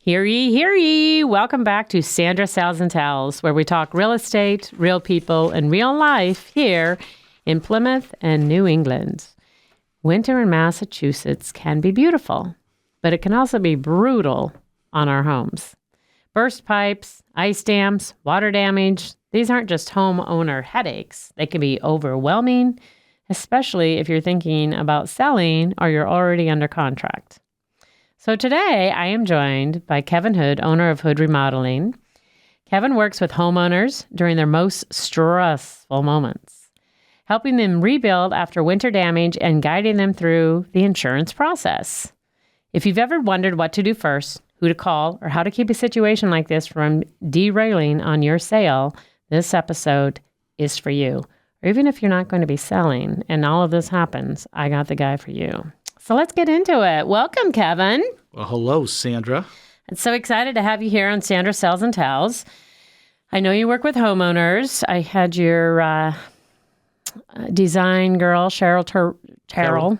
Hear ye, hear ye. Welcome back to Sandra Sells Tells, where we talk real estate, real people, and real life here in Plymouth and New England. Winter in Massachusetts can be beautiful, but it can also be brutal on our homes. Burst pipes, ice dams, water damage, these aren't just homeowner headaches. They can be overwhelming, especially if you're thinking about selling or you're already under contract. So today I am joined by Kevin Hood, owner of Hood Remodeling. Kevin works with homeowners during their most stressful moments, helping them rebuild after winter damage and guiding them through the insurance process. If you've ever wondered what to do first, who to call, or how to keep a situation like this from derailing on your sale, this episode is for you. Or even if you're not going to be selling and all of this happens, I got the guy for you. So let's get into it. Welcome, Kevin. Well, hello, Sandra. I'm so excited to have you here on Sandra Sells Tells. I know you work with homeowners. I had your design girl, Terrell,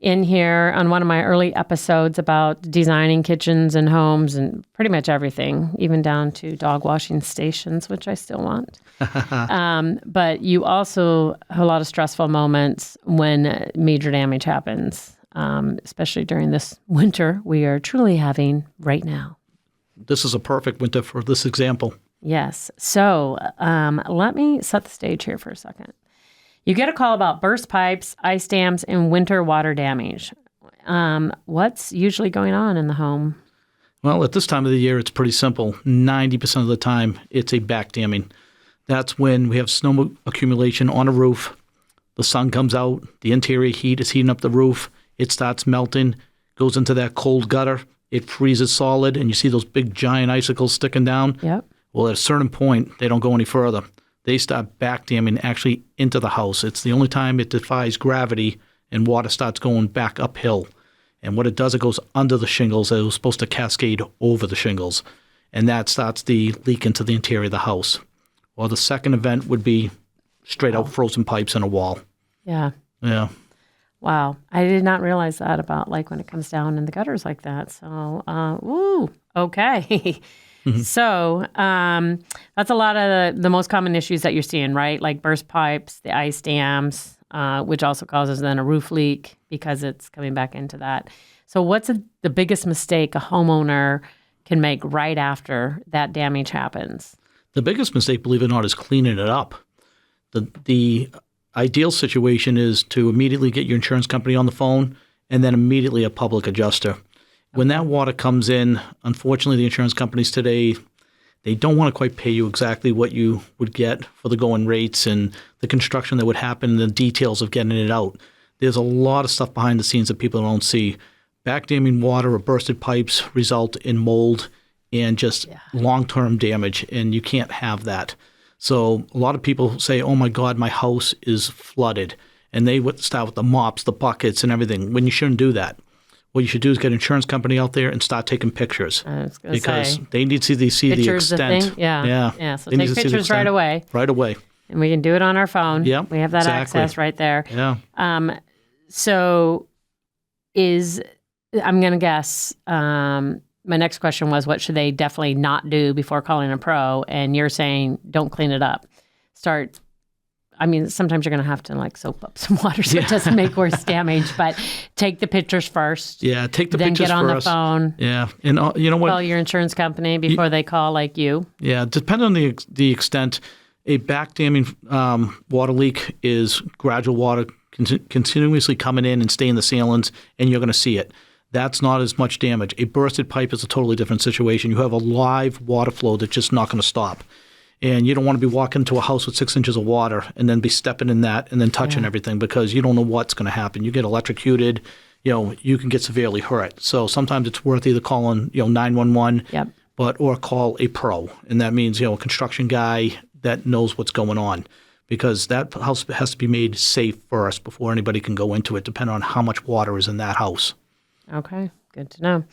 in here on one of my early episodes about designing kitchens and homes and pretty much everything, even down to dog washing stations, which I still want. But you also have a lot of stressful moments when major damage happens, especially during this winter we are truly having right now. This is a perfect winter for this example. Yes. So let me set the stage here for a second. You get a call about burst pipes, ice dams, and winter water damage. What's usually going on in the home? Well, at this time of the year, it's pretty simple. 90% of the time, it's a backdamming. That's when we have snow accumulation on a roof. The sun comes out. The interior heat is heating up the roof. It starts melting, goes into that cold gutter. It freezes solid, and you see those big, giant icicles sticking down. Yep. Well, at a certain point, they don't go any further. They start backdamming actually into the house. It's the only time it defies gravity and water starts going back uphill. And what it does, it goes under the shingles. It was supposed to cascade over the shingles. And that starts the leak into the interior of the house. Or the second event would be straight out frozen pipes in a wall. Yeah. Yeah. Wow. I did not realize that about like when it comes down in the gutters like that. So, okay. Mm-hmm. So that's a lot of the most common issues that you're seeing, right? Like burst pipes, the ice dams, which also causes then a roof leak because it's coming back into that. So what's the biggest mistake a homeowner can make right after that damage happens? The biggest mistake, believe it or not, is cleaning it up. The ideal situation is to immediately get your insurance company on the phone and then immediately a public adjuster. When that water comes in, unfortunately, the insurance companies today, they don't want to quite pay you exactly what you would get for the going rates and the construction that would happen, the details of getting it out. There's a lot of stuff behind the scenes that people don't see. Backdamming water or bursted pipes result in mold and just long-term damage, and you can't have that. So a lot of people say, oh, my God, my house is flooded, and they would start with the mops, the buckets, and everything, when you shouldn't do that. What you should do is get an insurance company out there and start taking pictures because they need to see the extent. Yeah. So take pictures right away. Right away. And we can do it on our phone. Yeah, we have that access right there. Yeah. So I'm going to guess, my next question was, what should they definitely not do before calling a pro? And you're saying, don't clean it up. Sometimes you're going to have to like soap up some water so it doesn't make worse damage, but take the pictures first. Yeah, take the then pictures first. Then get on first. the phone. Yeah. And you know what? Call your insurance company before they call like you. Yeah, depending on the extent, a backdamming water leak is gradual water continuously coming in and staying in the ceilings, and you're going to see it. That's not as much damage. A bursted pipe is a totally different situation. You have a live water flow that's just not going to stop. And you don't want to be walking into a house with 6 inches of water and then be stepping in that and then touching everything because you don't know what's going to happen. You get electrocuted, you can get severely hurt. So sometimes it's worth either calling, 911, or call a pro. And that means, a construction guy that knows what's going on because that house has to be made safe first before anybody can go into it, depending on how much water is in that house. Okay, good to know.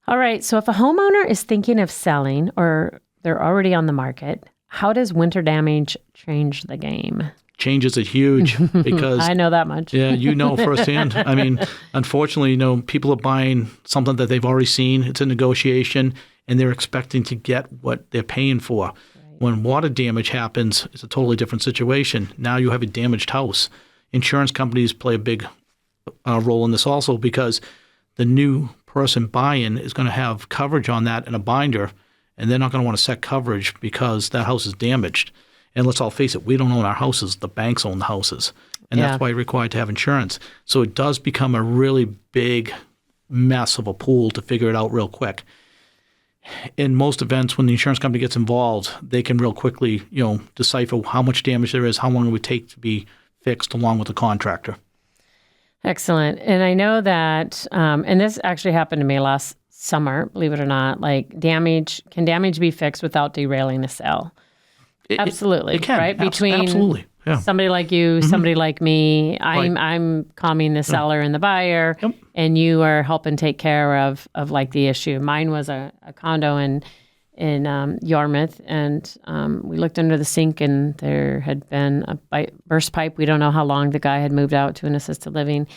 All right, so if a homeowner is thinking of selling or they're already on the market, how does winter damage change the game? changes it huge because I know that much. yeah, you know firsthand. I mean, unfortunately, people are buying something that they've already seen. It's a negotiation, and they're expecting to get what they're paying for. Right. When water damage happens, it's a totally different situation. Now you have a damaged house. Insurance companies play a big role in this also because the new person buying is going to have coverage on that in a binder, and they're not going to want to set coverage because that house is damaged. And let's all face it, we don't own our houses. The banks own the houses. And that's why you're required to have insurance. So it does become a really big mess of a pool to figure it out real quick. In most events, when the insurance company gets involved, they can real quickly, decipher how much damage there is, how long it would take to be fixed along with the contractor. Excellent. And I know that, and this actually happened to me last summer, believe it or not, like damage be fixed without derailing the sale? Absolutely. It can. Right? Between absolutely. Yeah. somebody like you, somebody like me, I'm calming the seller and the buyer, and you are helping take care of like the issue. Mine was a condo in Yarmouth, and we looked under the sink, and there had been a burst pipe. We don't know how long the guy had moved out to an assisted living,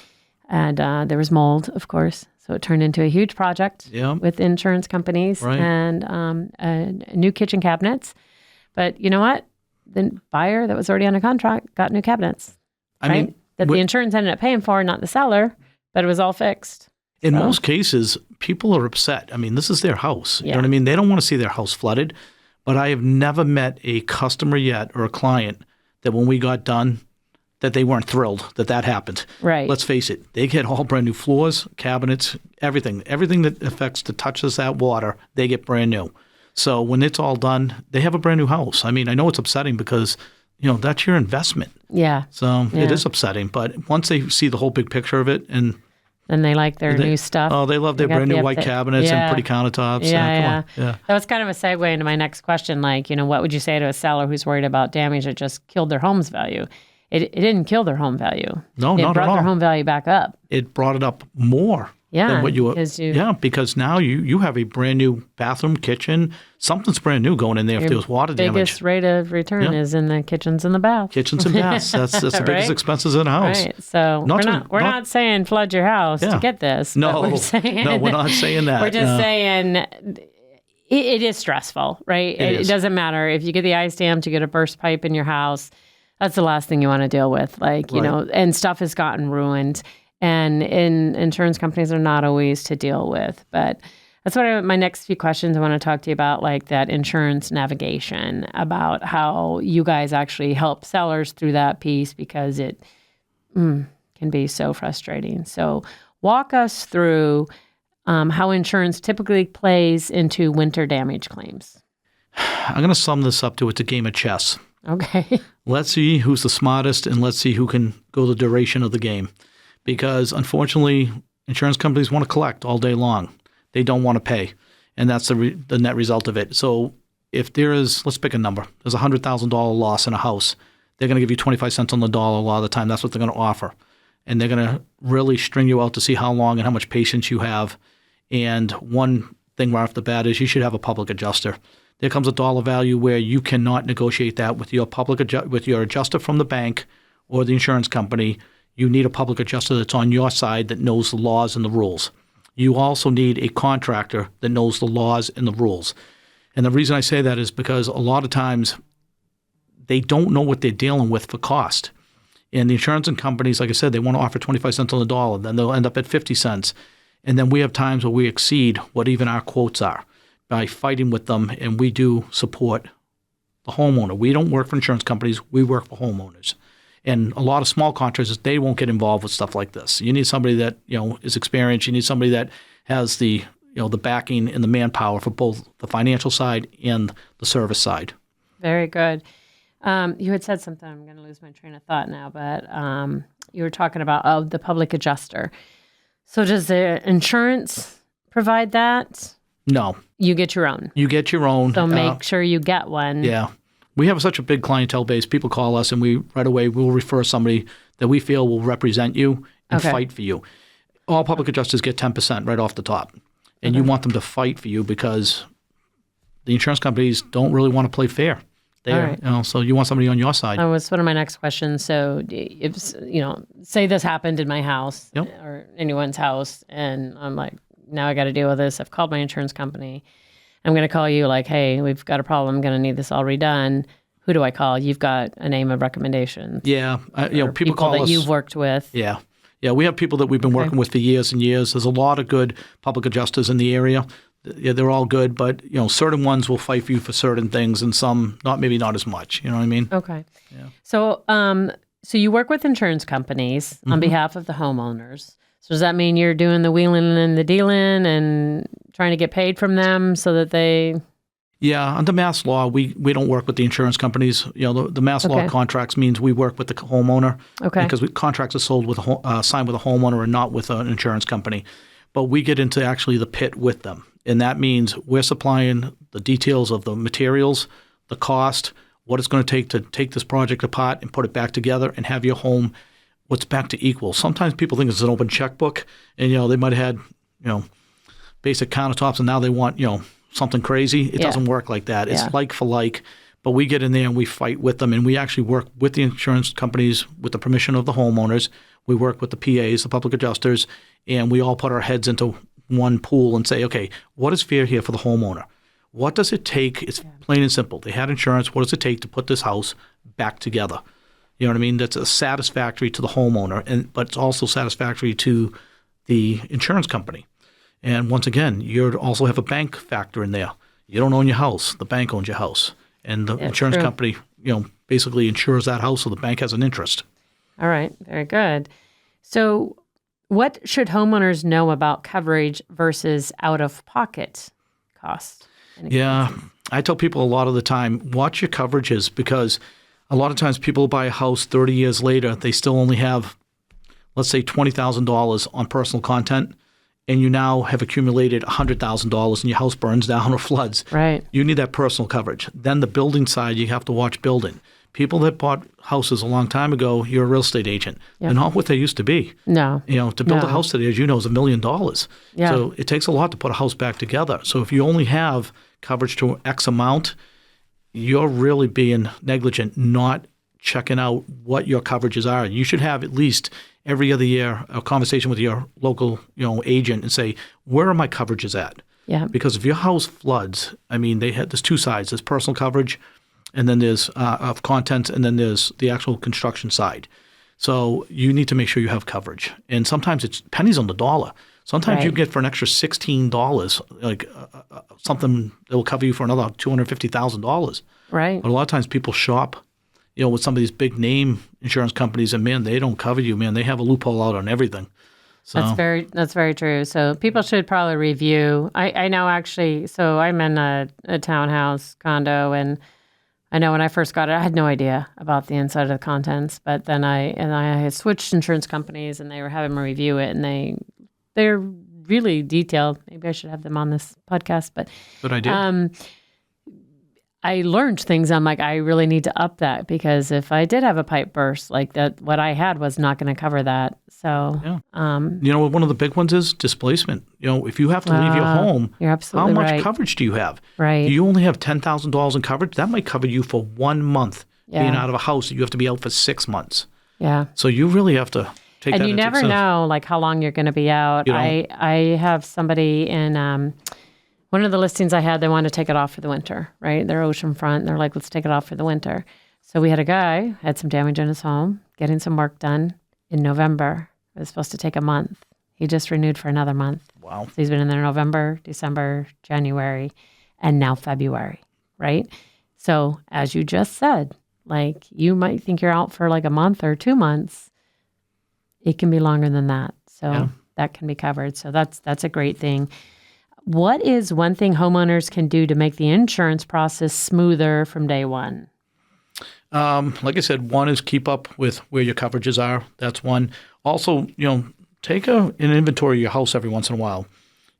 and there was mold, of course. So it turned into a huge project with insurance companies and new kitchen cabinets. But you know what? The buyer that was already on a contract got new cabinets. I mean, that the insurance ended up paying for, not the seller, but it was all fixed. In most cases, people are upset. I mean, this is their house. You know what I mean? They don't want to see their house flooded. But I have never met a customer yet or a client that when we got done, that they weren't thrilled that happened. Right. Let's face it. They get all brand new floors, cabinets, everything. Everything that affects that touches that water, they get brand new. So when it's all done, they have a brand new house. I mean, I know it's upsetting because, that's your investment. Yeah. So it is upsetting. But once they see the whole big picture of it and then they like their new stuff. Oh, they love their brand new white cabinets and pretty countertops. Yeah. That was kind of a segue into my next question. Like, what would you say to a seller who's worried about damage that just killed their home's value? It didn't kill their home value. No, not at all. It brought their home value back up. It brought it up more. Than what you were. Because now you have a brand new bathroom, kitchen. Something's brand new going in there if there was water damage. Biggest rate of return is in the kitchens and the baths. Kitchens and baths. That's the biggest expenses in a house. Right. So we're not saying flood your house to get this. No, we're saying, we're not saying that. We're just saying it is stressful, right? It doesn't matter if you get the ice dam to get a burst pipe in your house. That's the last thing you want to deal with. And stuff has gotten ruined. And insurance companies are not always to deal with. But that's what my next few questions I want to talk to you about, like that insurance navigation, about how you guys actually help sellers through that piece because it can be so frustrating. So walk us through how insurance typically plays into winter damage claims. I'm going to sum this up to it's a game of chess. Okay. Let's see who's the smartest and let's see who can go the duration of the game. Because unfortunately, insurance companies want to collect all day long. They don't want to pay. And that's the net result of it. So if there is, let's pick a number, there's a $100,000 loss in a house, they're going to give you 25 cents on the dollar a lot of the time. That's what they're going to offer. And they're going to really string you out to see how long and how much patience you have. And one thing right off the bat is you should have a public adjuster. There comes a dollar value where you cannot negotiate that with your with your adjuster from the bank or the insurance company. You need a public adjuster that's on your side that knows the laws and the rules. You also need a contractor that knows the laws and the rules. And the reason I say that is because a lot of times they don't know what they're dealing with for cost. And the insurance companies, like I said, they want to offer 25 cents on the dollar. Then they'll end up at 50 cents. And then we have times where we exceed what even our quotes are by fighting with them, and we do support the homeowner. We don't work for insurance companies. We work for homeowners. And a lot of small contractors, they won't get involved with stuff like this. You need somebody that is experienced. You need somebody that has the the backing and the manpower for both the financial side and the service side. Very good. You had said something. I'm going to lose my train of thought now, but you were talking about the public adjuster. So does the insurance provide that? No. You get your own. You get your own. So make sure you get one. Yeah. We have such a big clientele base. People call us, and we right away will refer somebody that we feel will represent you and fight for you. All public adjusters get 10% right off the top, and you want them to fight for you because the insurance companies don't really want to play fair. there. right. So you want somebody on your side. That was one of my next questions. So if, say this happened in my house Yep. or anyone's house, and I'm like, now I got to deal with this. I've called my insurance company. I'm going to call you like, hey, we've got a problem. I'm going to need this all redone. Who do I call? You've got a name of recommendations. Yeah, people call that us. you've worked with. Yeah. Yeah, we have people that we've been working with for years and years. There's a lot of good public adjusters in the area. Yeah, they're all good, but certain ones will fight for you for certain things, and some maybe not as much. You know what I mean? Okay. Yeah. So, so you work with insurance companies on behalf of the homeowners. So does that mean you're doing the wheeling and the dealing and trying to get paid from them so that they? Yeah, under mass law, we don't work with the insurance companies. The mass law contracts means we work with the homeowner. Okay. Because contracts are signed with a homeowner and not with an insurance company. But we get into actually the pit with them. And that means we're supplying the details of the materials, the cost, what it's going to take this project apart and put it back together and have your home what's back to equal. Sometimes people think it's an open checkbook, and they might have had basic countertops, and now they want something crazy. It doesn't work like that. It's like for like. But we get in there and we fight with them, and we actually work with the insurance companies with the permission of the homeowners. We work with the PAs, the public adjusters, and we all put our heads into one pool and say, okay, what is fair here for the homeowner? What does it take? It's plain and simple. They had insurance. What does it take to put this house back together? You know what I mean? That's satisfactory to the homeowner, but it's also satisfactory to the insurance company. And once again, you also have a bank factor in there. You don't own your house. The bank owns your house. And the insurance company, basically insures that house, so the bank has an interest. All right. Very good. So what should homeowners know about coverage versus out-of-pocket costs? Yeah. I tell people a lot of the time, watch your coverages, because a lot of times people buy a house 30 years later, they still only have, let's say, $20,000 on personal content, and you now have accumulated $100,000 and your house burns down or floods. Right. You need that personal coverage. Then the building side, you have to watch building. People that bought houses a long time ago, you're a real estate agent. They're not what they used to be. No. To build a house today, as you know, is $1 million. Yeah. So it takes a lot to put a house back together. So if you only have coverage to X amount, you're really being negligent, not checking out what your coverages are. You should have at least every other year a conversation with your local, agent and say, where are my coverages at? Yeah. Because if your house floods, there's two sides. There's personal coverage, and then there's of contents, and then there's the actual construction side. So you need to make sure you have coverage. And sometimes it's pennies on the dollar. Sometimes you get for an extra $16, like something that will cover you for another $250,000. Right. But a lot of times people shop, with some of these big name insurance companies, and man, they don't cover you, man. They have a loophole out on everything. So That's very true. So people should probably review. I know actually. So I'm in a townhouse condo, and I know when I first got it, I had no idea about the inside of the contents. But then I had switched insurance companies, and they were having me review it, and they're really detailed. Maybe I should have them on this podcast. But good idea. I learned things. I'm like, I really need to up that, because if I did have a pipe burst like that, what I had was not going to cover that. So, one of the big ones is displacement. If you have to leave your home, you're absolutely how much right. coverage do you have? Right. Do you only have $10,000 in coverage? That might cover you for 1 month being out of a house that you have to be out for 6 months. Yeah. So you really have to take that into And you never know how long you're going to be out. I have somebody in one of the listings I had, they wanted to take it off for the winter, right? They're oceanfront. They're like, let's take it off for the winter. So we had a guy, had some damage in his home, getting some work done in November. It was supposed to take a month. He just renewed for another month. Wow. So he's been in there November, December, January, and now February, right? So as you just said, you might think you're out for a month or 2 months. It can be longer than that. So that can be covered. So that's a great thing. What is one thing homeowners can do to make the insurance process smoother from day one? Like I said, one is keep up with where your coverages are. That's one. Also, take an inventory of your house every once in a while.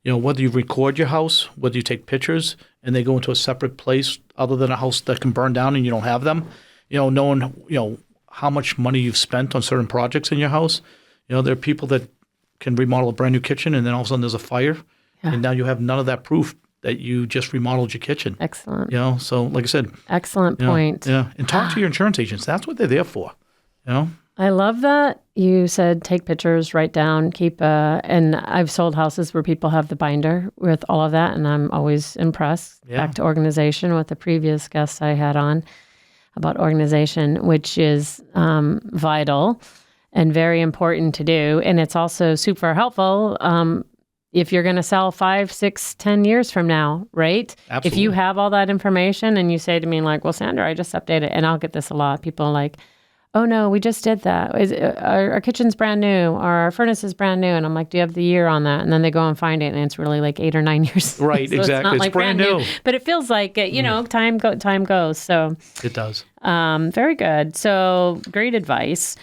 Whether you record your house, whether you take pictures and they go into a separate place other than a house that can burn down and you don't have them, knowing, how much money you've spent on certain projects in your house. There are people that can remodel a brand new kitchen and then all of a sudden there's a fire. And now you have none of that proof that you just remodeled your kitchen. Excellent. So like I said. Excellent point. Yeah, and talk to your insurance agents. That's what they're there for, I love that you said take pictures, write down, keep and I've sold houses where people have the binder with all of that, and I'm always impressed. Yeah. Back to organization with the previous guests I had on about organization, which is vital and very important to do. And it's also super helpful if you're going to sell 5, 6, 10 years from now, right? Absolutely. If you have all that information and you say to me like, well, Sandra, I just updated, and I'll get this a lot. People are like, oh no, we just did that. Our kitchen's brand new, or our furnace is brand new. And I'm like, do you have the year on that? And then they go and find it, and it's really like 8 or 9 years. Right, so exactly. It's, not like brand new. But it feels like, time goes. So it does. very good. So great advice.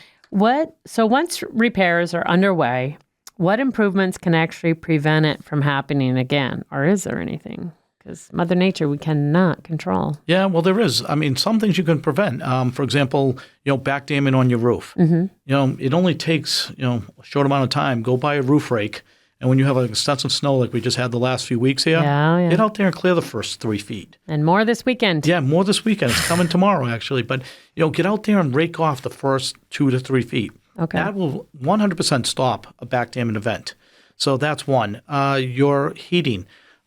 So once repairs are underway, what improvements can actually prevent it from happening again? Or is there anything? Because Mother Nature, we cannot control. Yeah, well, there is. I mean, some things you can prevent. For example, backdamming on your roof. Mm-hmm. It only takes, a short amount of time. Go buy a roof rake. And when you have extensive snow like we just had the last few weeks here, get out there and clear the first 3 feet. And more this weekend. Yeah, more this weekend. It's coming tomorrow, actually. But, get out there and rake off the first 2 to 3 feet. Okay. That will 100% stop a backdamming event. So that's one. Your heating.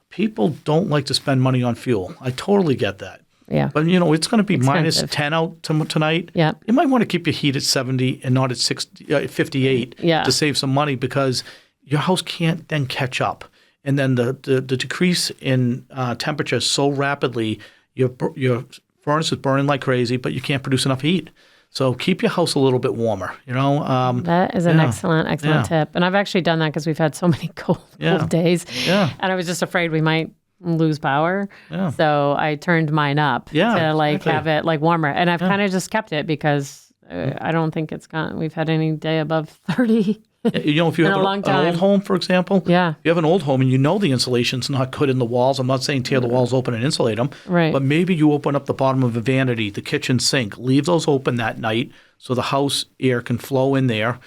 People don't like to spend money on fuel. I totally get that. Yeah. But, it's going to be Expensive. minus 10 out tonight. Yeah. You might want to keep your heat at 70 and not at 58 to save some money, because your house can't then catch up. And then the decrease in temperature so rapidly, your furnace is burning like crazy, but you can't produce enough heat. So keep your house a little bit warmer, That is an excellent tip. And I've actually done that because we've had so many cold days. Yeah. And I was just afraid we might lose power. Yeah. So I turned mine up to have it warmer. And I've kind of just kept it because I don't think we've had any day above 30. If you have an old home, for example, if you have an old home and the insulation's not good in the walls, I'm not saying tear the walls open and insulate them, right. But maybe you open up the bottom of a vanity, the kitchen sink, leave those open that night so the house air can flow in there,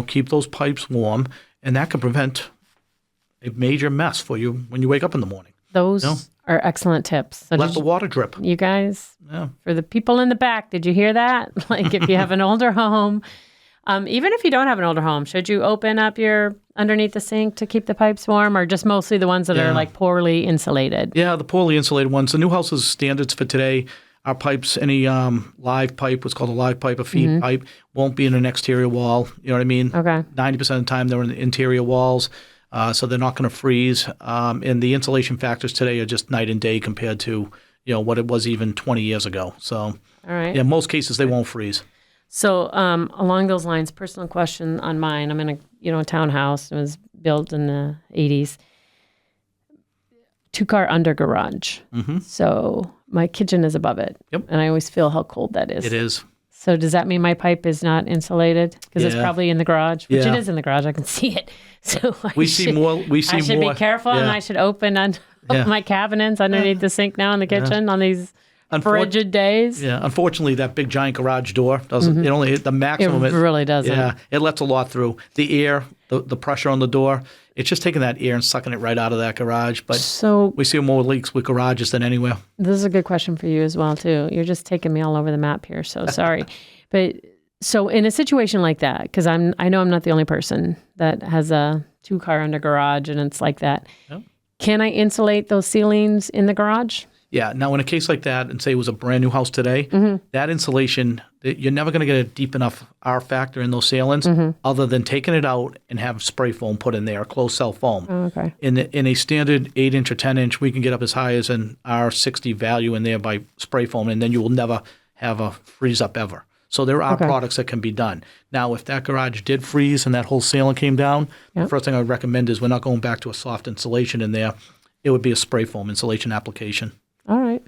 keep those pipes warm, and that can prevent a major mess for you when you wake up in the morning. Those are excellent tips. So let the water drip. You guys, for the people in the back, did you hear that? If you have an older home, even if you don't have an older home, should you open up underneath the sink to keep the pipes warm, or just mostly the ones that are poorly insulated? Yeah, the poorly insulated ones. The new house's standards for today, our pipes, any live pipe, what's called a live pipe, a feed pipe, won't be in an exterior wall. You know what I mean? Okay. 90% of the time they're in the interior walls, so they're not going to freeze. And the insulation factors today are just night and day compared to what it was even 20 years ago. So, all right. In most cases they won't freeze. So along those lines, personal question on mine. I'm in a townhouse. It was built in the 80s. 2-car under garage. Mm-hmm. So my kitchen is above it. Yep. And I always feel how cold that is. It is. So does that mean my pipe is not insulated? Because it's probably in the garage, which it is in the garage. I can see it. So I should be careful, and I should open my cabinets underneath the sink now in the kitchen on these frigid days. Yeah, unfortunately, that big giant garage door doesn't. It only hit the maximum. It really doesn't. Yeah, it lets a lot through. The air, the pressure on the door, it's just taking that air and sucking it right out of that garage. But we see more leaks with garages than anywhere. This is a good question for you as well, too. You're just taking me all over the map here, so sorry. But so in a situation like that, because I know I'm not the only person that has a 2-car under garage and it's like that. Yep. Can I insulate those ceilings in the garage? Yeah. Now, in a case like that, and say it was a brand new house today, that insulation, you're never going to get a deep enough R factor in those ceilings other than taking it out and have spray foam put in there, closed cell foam. Oh, okay. In a standard 8-inch or 10-inch, we can get up as high as an R60 value in there by spray foam, and then you will never have a freeze up ever. So there are products that can be done. Now, if that garage did freeze and that whole ceiling came down, the first thing I would recommend is we're not going back to a soft insulation in there. It would be a spray foam insulation application. All right.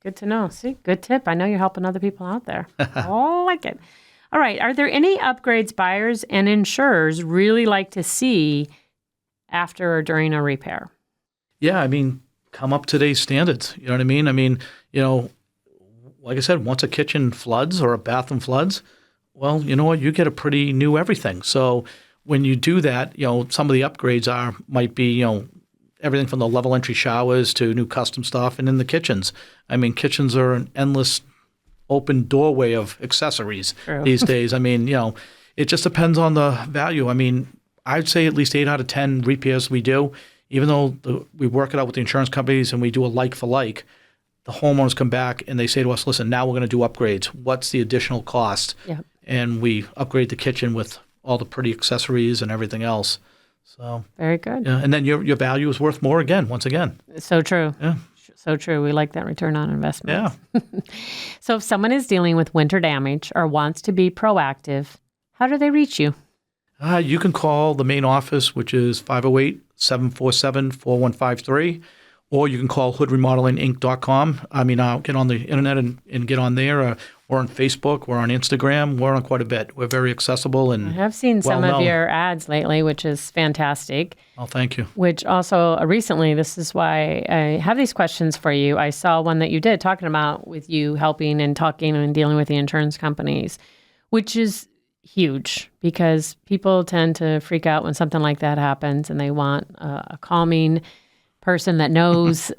Good to know. See, good tip. I know you're helping other people out there. I like it. All right. Are there any upgrades buyers and insurers really like to see after or during a repair? Yeah. I mean, come up to today's standards. You know what I mean? I mean, like I said, once a kitchen floods or a bathroom floods, well, you know what? You get a pretty new everything. So when you do that, some of the upgrades might be, everything from the level entry showers to new custom stuff, and in the kitchens. I mean, kitchens are an endless open doorway of accessories these days. I mean, it just depends on the value. I mean, I'd say at least 8 out of 10 repairs we do, even though we work it out with the insurance companies and we do a like for like, the homeowners come back and they say to us, listen, now we're going to do upgrades. What's the additional cost? Yeah. And we upgrade the kitchen with all the pretty accessories and everything else. So very good. Yeah, and then your value is worth more once again. So true. Yeah. So true. We like that return on investment. Yeah. So if someone is dealing with winter damage or wants to be proactive, how do they reach you? You can call the main office, which is 508-747-4153, or you can call hoodremodelinginc.com. I mean, get on the internet and get on there. We're on Facebook. We're on Instagram. We're on quite a bit. We're very accessible and I have seen some well-known. of your ads lately, which is fantastic. Oh, thank you. Which also recently, this is why I have these questions for you. I saw one that you did talking about with you helping and talking and dealing with the insurance companies, which is huge because people tend to freak out when something like that happens and they want a calming person that knows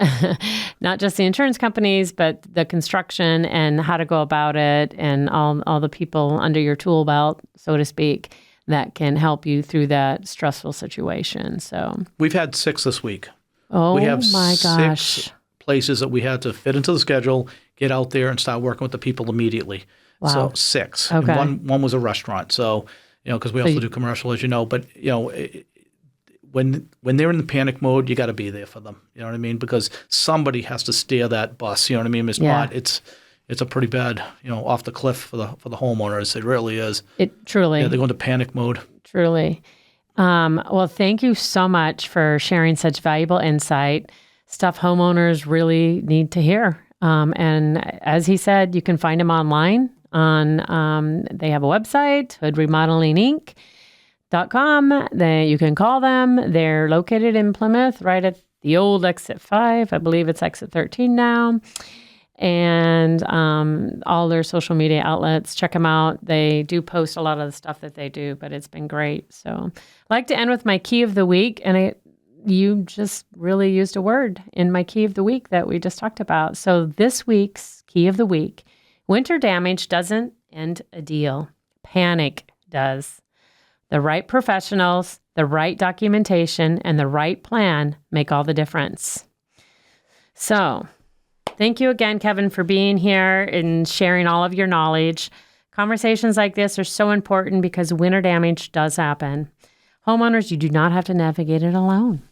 not just the insurance companies, but the construction and how to go about it and all the people under your tool belt, so to speak, that can help you through that stressful situation. So we've had 6 this week. Oh, we have my 6 gosh. places that we had to fit into the schedule, get out there and start working with the people immediately. Wow. So 6. Okay. And one was a restaurant. So, because we also do commercial, as you know, but, when they're in the panic mode, you got to be there for them. You know what I mean? Because somebody has to steer that bus. You know what I mean, Ms. Pott? It's a pretty bad, off the cliff for the homeowners. It really is. It truly. Yeah, they go into panic mode. Truly. Well, thank you so much for sharing such valuable insight. Stuff homeowners really need to hear. And as he said, you can find him online on. They have a website, hoodremodelinginc.com. Then you can call them. They're located in Plymouth, right at the old exit 5. I believe it's exit 13 now. And all their social media outlets, check them out. They do post a lot of the stuff that they do, but it's been great. So I like to end with my key of the week. And you just really used a word in my key of the week that we just talked about. So this week's key of the week, winter damage doesn't end a deal. Panic does. The right professionals, the right documentation, and the right plan make all the difference. So thank you again, Kevin, for being here and sharing all of your knowledge. Conversations like this are so important because winter damage does happen. Homeowners, you do not have to navigate it alone.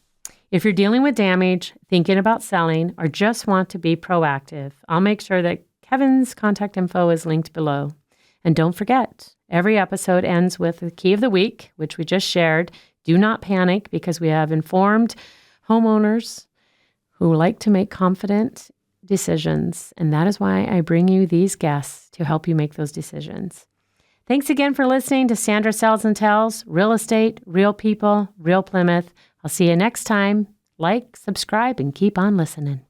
If you're dealing with damage, thinking about selling, or just want to be proactive, I'll make sure that Kevin's contact info is linked below. And don't forget, every episode ends with the key of the week, which we just shared. Do not panic because we have informed homeowners who like to make confident decisions. And that is why I bring you these guests to help you make those decisions. Thanks again for listening to Sandra Sells and Tells, Real Estate, Real People, Real Plymouth. I'll see you next time. Like, subscribe, and keep on listening.